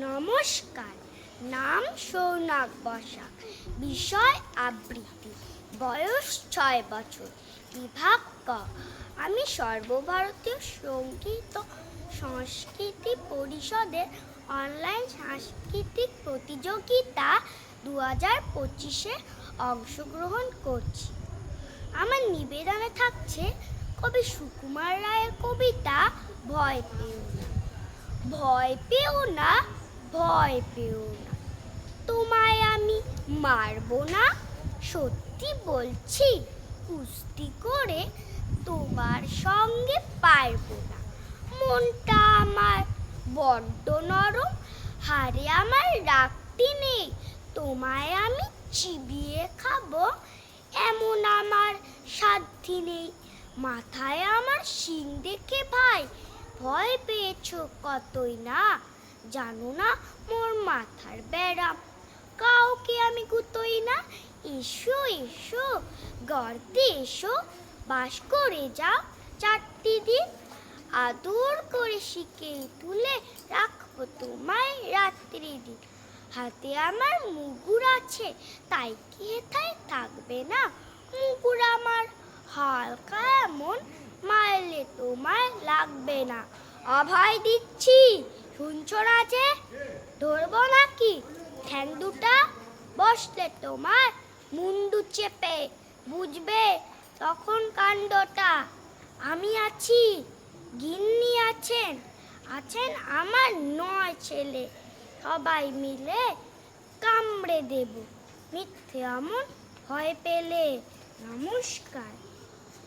নমস্কার। নাম সৌনক বসাক, বিষয় আবৃত্তি, বয়স 6 বছর, বিভাগ ক। আমি সর্বভারতীয় সঙ্গীত ও সংস্কৃতি পরিষদের অনলাইন সাংস্কৃতিক প্রতিযোগিতা 2025-এ অংশগ্রহণ করছি। আমার নিবেদনে থাকছে কবি সুকুমার রায়ের কবিতা ভয় পেও না। ভয় পেও না, ভয় পেও না, তোমায় আমি মারবো না। সত্যি বলছি, কুস্তি করে তোমার সঙ্গে পারবো না। মনটা আমার বড্ড নরম, হারে আমার রাখতে নেই। তোমায় আমি চিবিয়ে খাবো, এমন আমার সাধ্যি নেই। মাথায় আমার শিং দেখে ভাই ভয় পেয়েছো কতই না। জানো না মোর মাথার ব্যারাম, কাউকে আমি গুতোই না। এসো এসো গর্তে এসো, বাস করে যাও 4টি দিন। আদর করে শিখে তুলে রাখবো তোমায় রাত্রি দিন। হাতে আমার মুগুর আছে, তাই কি হেথায় থাকবে না। মুগুর আমার হালকা এমন, মারলে তোমায় লাগবে না। অভয় দিচ্ছি, শুনছো না যে? ধরবো নাকি ঠ্যাং দুটা? বসলে তোমার মুন্ডু চেপে, বুঝবে তখন কাণ্ডটা। আমি আছি, গিন্নি আছেন, আছেন আমার 9 ছেলে। সবাই মিলে কামড়ে দেব মিথ্যে আমন ভয় পেলে। নমস্কার।